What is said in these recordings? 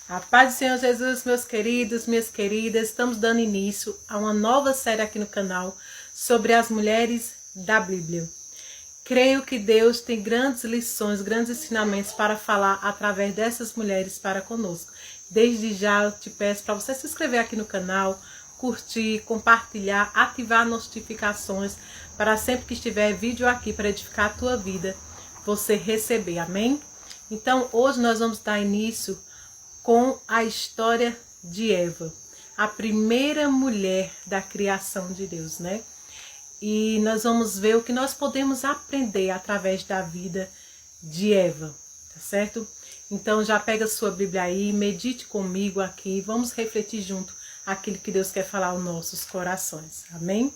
A paz do Senhor Jesus, meus queridos, minhas queridas, estamos dando início a uma nova série aqui no canal sobre as mulheres da Bíblia. Creio que Deus tem grandes lições, grandes ensinamentos para falar através dessas mulheres para conosco. Desde já eu te peço para você se inscrever aqui no canal, curtir, compartilhar, ativar notificações para sempre que estiver vídeo aqui para edificar a tua vida, você receber, amém? Então hoje nós vamos dar início com a história de Eva, a primeira mulher da criação de Deus, né? E nós vamos ver o que nós podemos aprender através da vida de Eva, tá certo? Então já pega a sua Bíblia aí, medite comigo aqui, vamos refletir junto aquilo que Deus quer falar aos nossos corações, amém?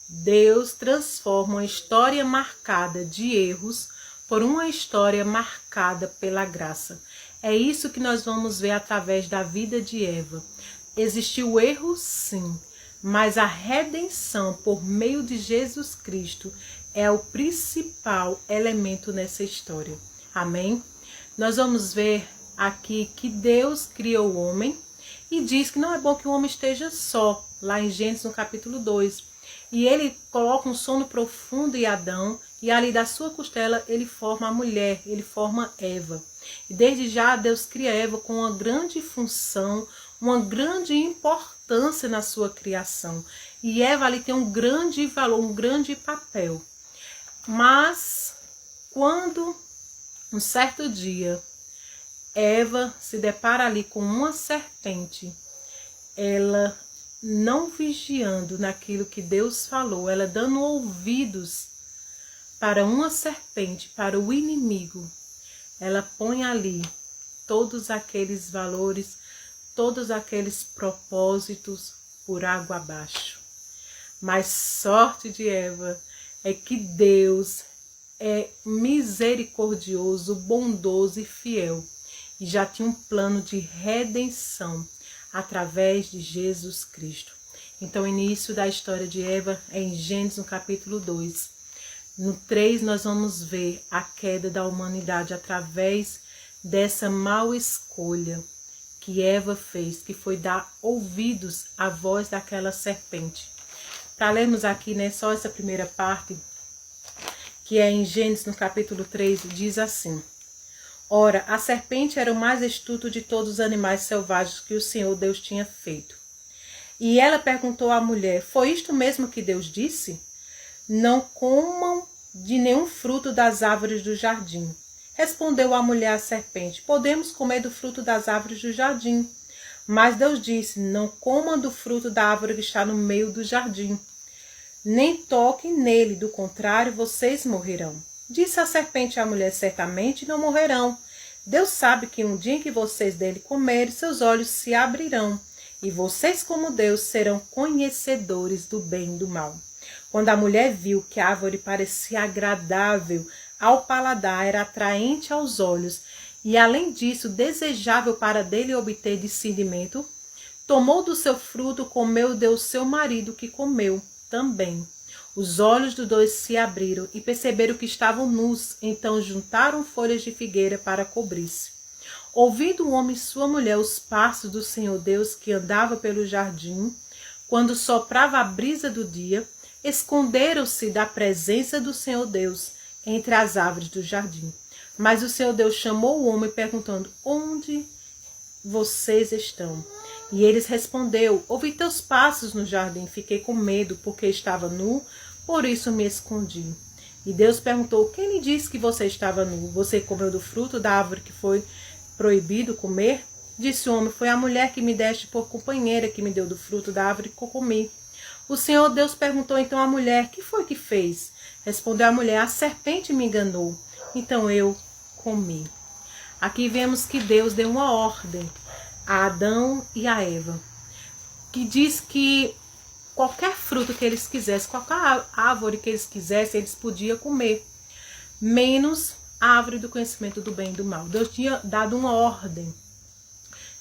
Deus transforma uma história marcada de erros por uma história marcada pela graça. É isso que nós vamos ver através da vida de Eva. Existiu erro, sim, mas a redenção por meio de Jesus Cristo é o principal elemento nessa história. Amém? Nós vamos ver aqui que Deus criou o homem e diz que não é bom que o homem esteja só, lá em Gênesis no capítulo 2. E ele coloca um sono profundo em Adão e ali da sua costela ele forma a mulher, ele forma Eva. E desde já Deus cria Eva com uma grande função, uma grande importância na sua criação. E Eva ali tem um grande valor, um grande papel. Mas quando um certo dia Eva se depara ali com uma serpente, ela não vigiando naquilo que Deus falou, ela dando ouvidos para uma serpente, para o inimigo, ela põe ali todos aqueles valores, todos aqueles propósitos por água abaixo. Mas sorte de Eva é que Deus é misericordioso, bondoso e fiel. E já tinha um plano de redenção através de Jesus Cristo. Então o início da história de Eva é em Gênesis no capítulo 2. No 3 nós vamos ver a queda da humanidade através dessa mal escolha que Eva fez, que foi dar ouvidos à voz daquela serpente. Para lermos aqui, né, só essa primeira parte, que é em Gênesis no capítulo 3, diz assim: Ora, a serpente era o mais astuto de todos os animais selvagens que o Senhor Deus tinha feito. E ela perguntou à mulher: Foi isto mesmo que Deus disse? Não comam de nenhum fruto das árvores do jardim. Respondeu a mulher à serpente: Podemos comer do fruto das árvores do jardim. Mas Deus disse: Não comam do fruto da árvore que está no meio do jardim. Nem toquem nele, do contrário, vocês morrerão. Disse a serpente à mulher: Certamente não morrerão. Deus sabe que um dia em que vocês dele comerem, seus olhos se abrirão, e vocês, como Deus, serão conhecedores do bem e do mal. Quando a mulher viu que a árvore parecia agradável ao paladar, era atraente aos olhos, e além disso, desejável para dele obter discernimento, tomou do seu fruto, comeu e deu ao seu marido, que comeu também. Os olhos dos dois se abriram e perceberam que estavam nus, então juntaram folhas de figueira para cobrir-se. Ouvindo o homem e sua mulher os passos do Senhor Deus que andava pelo jardim, quando soprava a brisa do dia, esconderam-se da presença do Senhor Deus entre as árvores do jardim. Mas o Senhor Deus chamou o homem perguntando: Onde vocês estão? E eles respondeu: Ouvi teus passos no jardim, fiquei com medo porque estava nu, por isso me escondi. E Deus perguntou: Quem lhe disse que você estava nu? Você comeu do fruto da árvore que foi proibido comer? Disse o homem: Foi a mulher que me deste por companheira que me deu do fruto da árvore que eu comi. O Senhor Deus perguntou então à mulher: Que foi que fez? Respondeu a mulher: A serpente me enganou, então eu comi. Aqui vemos que Deus deu uma ordem a Adão e a Eva, que diz que qualquer fruto que eles quisessem, qualquer árvore que eles quisessem, eles podiam comer, menos a árvore do conhecimento do bem e do mal. Deus tinha dado uma ordem,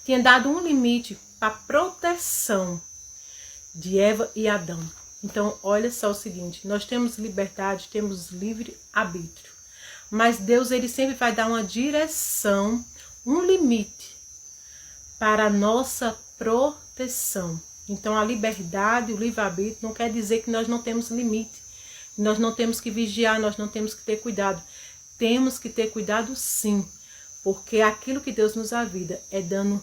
tinha dado um limite para a proteção de Eva e Adão. Então, olha só o seguinte: nós temos liberdade, temos livre arbítrio, mas Deus, ele sempre vai dar uma direção, um limite para a nossa proteção. Então a liberdade, o livre-arbítrio não quer dizer que nós não temos limite, nós não temos que vigiar, nós não temos que ter cuidado. Temos que ter cuidado sim, porque aquilo que Deus nos dá vida é dando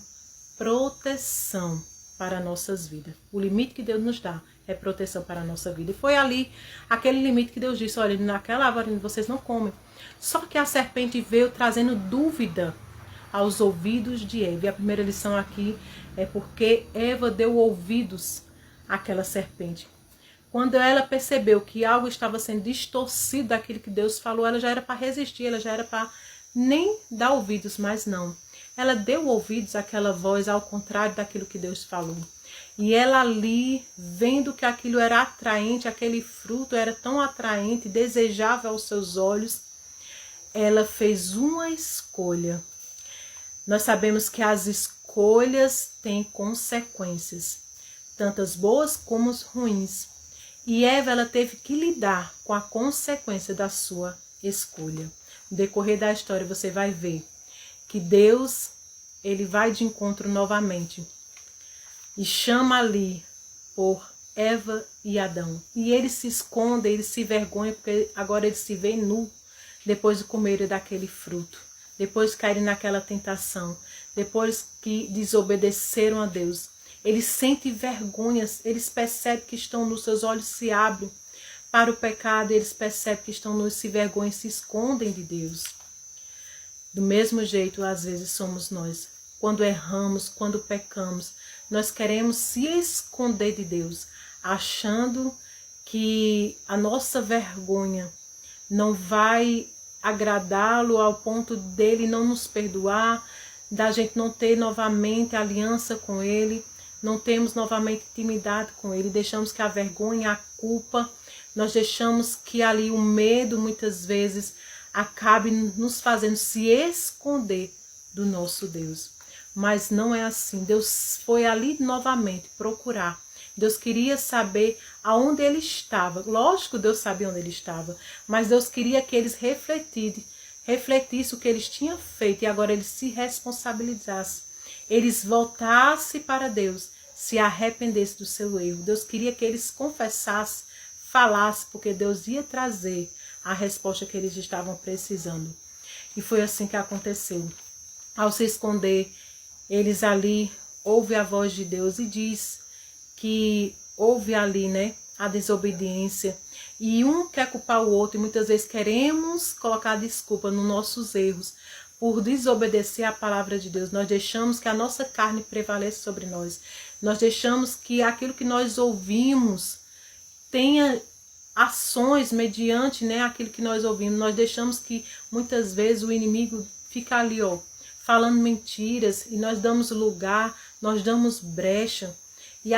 proteção para nossas vidas. O limite que Deus nos dá é proteção para a nossa vida. E foi ali aquele limite que Deus disse, olha, naquela árvore vocês não comem. Só que a serpente veio trazendo dúvida aos ouvidos de Eva. E a primeira lição aqui é porque Eva deu ouvidos àquela serpente. Quando ela percebeu que algo estava sendo distorcido daquilo que Deus falou, ela já era para resistir, ela já era para nem dar ouvidos, mas não. Ela deu ouvidos àquela voz ao contrário daquilo que Deus falou. E ela ali, vendo que aquilo era atraente, aquele fruto era tão atraente, desejável aos seus olhos, ela fez uma escolha. Nós sabemos que as escolhas têm consequências, tantas boas como ruins. E Eva, ela teve que lidar com a consequência da sua escolha. No decorrer da história você vai ver que Deus, ele vai de encontro novamente e chama ali por Eva e Adão. E eles se escondem, eles se envergonham, porque agora eles se veem nu depois de comerem daquele fruto, depois de caírem naquela tentação, depois que desobedeceram a Deus. Eles sentem vergonha, eles percebem que estão nos seus olhos, se abrem para o pecado, eles percebem que estão nos se vergonham, se escondem de Deus. Do mesmo jeito, às vezes, somos nós. Quando erramos, quando pecamos, nós queremos se esconder de Deus, achando que a nossa vergonha não vai agradá-lo ao ponto dele não nos perdoar, da gente não ter novamente aliança com ele, não temos novamente intimidade com ele, deixamos que a vergonha, a culpa, nós deixamos que ali o medo muitas vezes acabe nos fazendo se esconder do nosso Deus. Mas não é assim. Deus foi ali novamente procurar. Deus queria saber aonde ele estava. Lógico, Deus sabia onde ele estava, mas Deus queria que eles refletissem o que eles tinham feito e agora eles se responsabilizassem. Eles voltassem para Deus, se arrependessem do seu erro. Deus queria que eles confessassem, falassem, porque Deus ia trazer a resposta que eles estavam precisando. E foi assim que aconteceu. Ao se esconder, eles ali ouvem a voz de Deus e diz que houve ali, né, a desobediência. E um quer culpar o outro, e muitas vezes queremos colocar desculpa nos nossos erros. Por desobedecer a palavra de Deus, nós deixamos que a nossa carne prevaleça sobre nós. Nós deixamos que aquilo que nós ouvimos tenha ações mediante, né, aquilo que nós ouvimos. Nós deixamos que muitas vezes o inimigo fica ali, ó, falando mentiras, e nós damos lugar, nós damos brecha e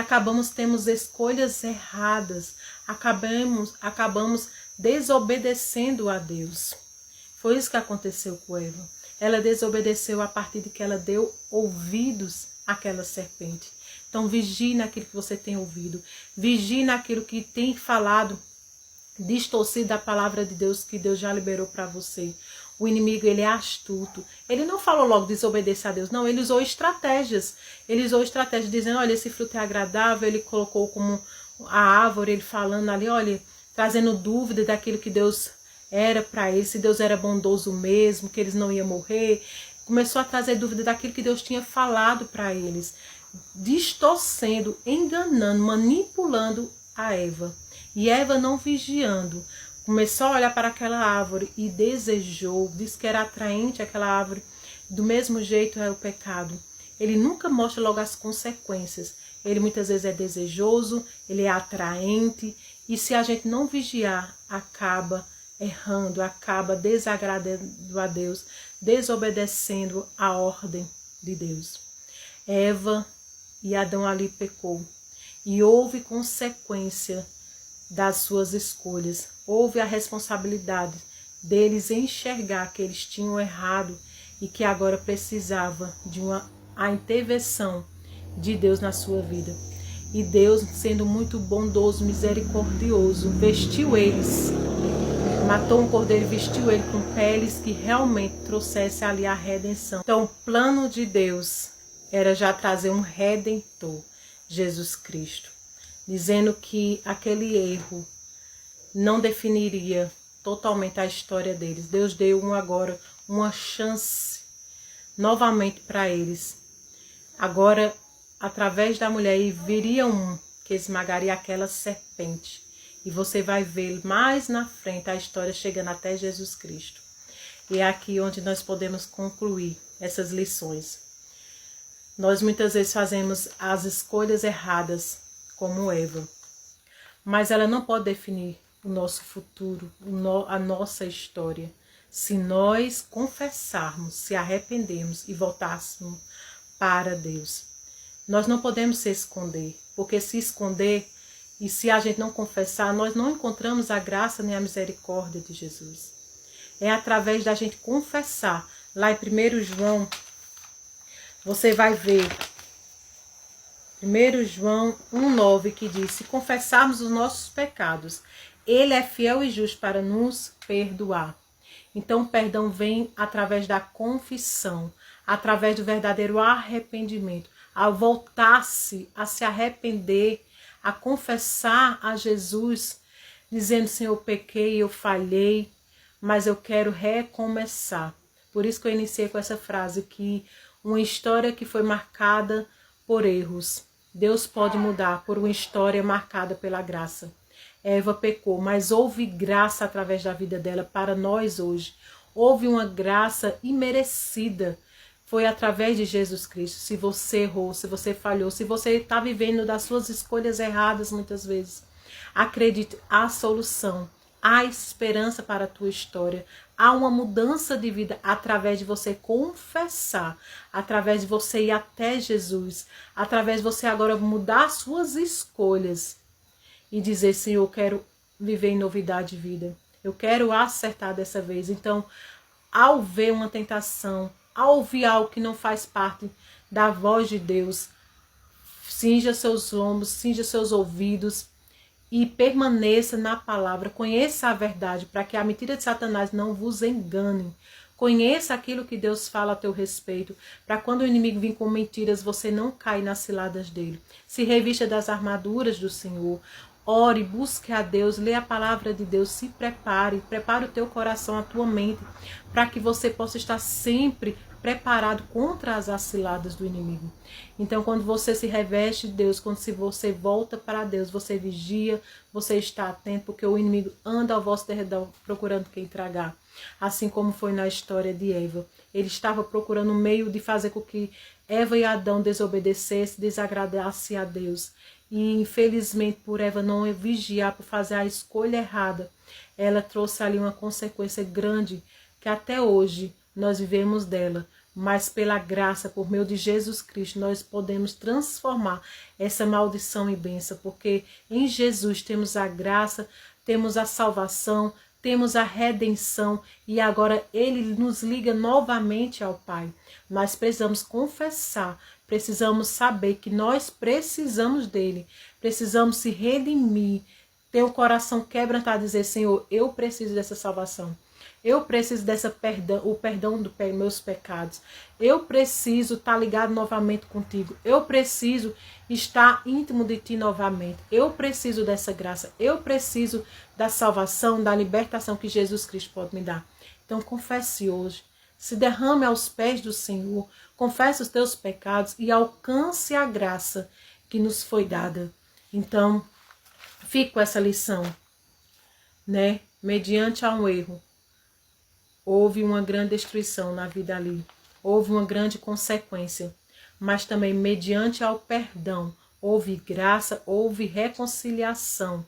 temos escolhas erradas, acabamos desobedecendo a Deus. Foi isso que aconteceu com Eva. Ela desobedeceu a partir de que ela deu ouvidos àquela serpente. Então vigie naquilo que você tem ouvido, vigie naquilo que tem falado, distorcido da palavra de Deus que Deus já liberou para você. O inimigo, ele é astuto. Ele não falou logo desobedecer a Deus, não, ele usou estratégias. Ele usou estratégias dizendo, olha, esse fruto é agradável, ele colocou como a árvore, ele falando ali, olha, trazendo dúvida daquilo que Deus era para eles, se Deus era bondoso mesmo, que eles não iam morrer. Começou a trazer dúvida daquilo que Deus tinha falado para eles, distorcendo, enganando, manipulando a Eva. E Eva, não vigiando, começou a olhar para aquela árvore e desejou, disse que era atraente aquela árvore. Do mesmo jeito é o pecado. Ele nunca mostra logo as consequências. Ele muitas vezes é desejoso, ele é atraente. E se a gente não vigiar, acaba errando, acaba desagradando a Deus, desobedecendo a ordem de Deus. Eva e Adão ali pecou. E houve consequência das suas escolhas. Houve a responsabilidade deles enxergar que eles tinham errado e que agora precisava de a intervenção de Deus na sua vida. E Deus, sendo muito bondoso, misericordioso, vestiu eles, matou um cordeiro e vestiu ele com peles que realmente trouxesse ali a redenção. Então o plano de Deus era já trazer um Redentor, Jesus Cristo, dizendo que aquele erro não definiria totalmente a história deles. Deus deu agora uma chance novamente para eles. Agora, através da mulher, viria um que esmagaria aquela serpente. E você vai ver mais na frente a história chegando até Jesus Cristo. E é aqui onde nós podemos concluir essas lições. Nós muitas vezes fazemos as escolhas erradas, como Eva. Mas ela não pode definir o nosso futuro, a nossa história. Se nós confessarmos, se arrependermos e voltássemos para Deus. Nós não podemos se esconder, porque se esconder e se a gente não confessar, nós não encontramos a graça nem a misericórdia de Jesus. É através da gente confessar. Lá em 1 João, você vai ver 1 João 1,9 que diz: se confessarmos os nossos pecados, Ele é fiel e justo para nos perdoar. Então o perdão vem através da confissão, através do verdadeiro arrependimento. Ao voltar-se a se arrepender, a confessar a Jesus, dizendo: Senhor, eu pequei, eu falhei, mas eu quero recomeçar. Por isso que eu iniciei com essa frase, que uma história que foi marcada por erros, Deus pode mudar por uma história marcada pela graça. Eva pecou, mas houve graça através da vida dela para nós hoje. Houve uma graça imerecida. Foi através de Jesus Cristo. Se você errou, se você falhou, se você está vivendo das suas escolhas erradas muitas vezes, acredite, há solução, há esperança para a tua história. Há uma mudança de vida através de você confessar, através de você ir até Jesus, através de você agora mudar suas escolhas e dizer: Senhor, eu quero viver em novidade de vida. Eu quero acertar dessa vez. Então, ao ver uma tentação, ao ouvir algo que não faz parte da voz de Deus, cinja seus ombros, cinja seus ouvidos e permaneça na palavra. Conheça a verdade, para que a mentira de Satanás não vos engane. Conheça aquilo que Deus fala a teu respeito, para quando o inimigo vir com mentiras, você não cair nas ciladas dele. Se revista das armaduras do Senhor. Ore, busque a Deus, lê a palavra de Deus, se prepare o teu coração, a tua mente, para que você possa estar sempre preparado contra as ciladas do inimigo. Então, quando você se reveste de Deus, quando você volta para Deus, você vigia, você está atento, porque o inimigo anda ao vosso derredor procurando quem tragar. Assim como foi na história de Eva. Ele estava procurando um meio de fazer com que Eva e Adão desobedecessem, desagradassem a Deus. E infelizmente, por Eva não vigiar, por fazer a escolha errada, ela trouxe ali uma consequência grande, que até hoje nós vivemos dela. Mas pela graça, por meio de Jesus Cristo, nós podemos transformar essa maldição em bênção, porque em Jesus temos a graça, temos a salvação, temos a redenção, e agora Ele nos liga novamente ao Pai. Mas precisamos confessar, precisamos saber que nós precisamos dEle, precisamos se redimir, ter o coração quebrantado, dizer: Senhor, eu preciso dessa salvação. Eu preciso o perdão dos meus pecados. Eu preciso estar ligado novamente contigo. Eu preciso estar íntimo de ti novamente. Eu preciso dessa graça. Eu preciso da salvação, da libertação que Jesus Cristo pode me dar. Então confesse hoje. Se derrame aos pés do Senhor. Confesse os teus pecados e alcance a graça que nos foi dada. Então, fique com essa lição, né? Mediante a um erro, houve uma grande destruição na vida ali. Houve uma grande consequência. Mas também, mediante ao perdão, houve graça, houve reconciliação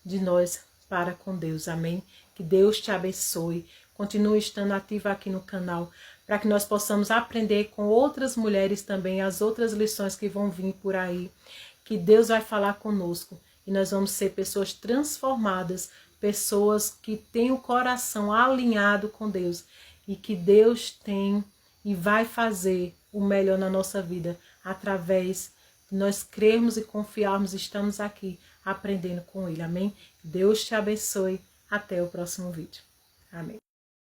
de nós para com Deus. Amém? Que Deus te abençoe. Continue estando ativa aqui no canal, para que nós possamos aprender com outras mulheres também as outras lições que vão vir por aí. Que Deus vai falar conosco e nós vamos ser pessoas transformadas, pessoas que têm o coração alinhado com Deus, e que Deus tem e vai fazer o melhor na nossa vida, através de nós crermos e confiarmos, estamos aqui aprendendo com Ele. Amém? Deus te abençoe. Até o próximo vídeo. Amém.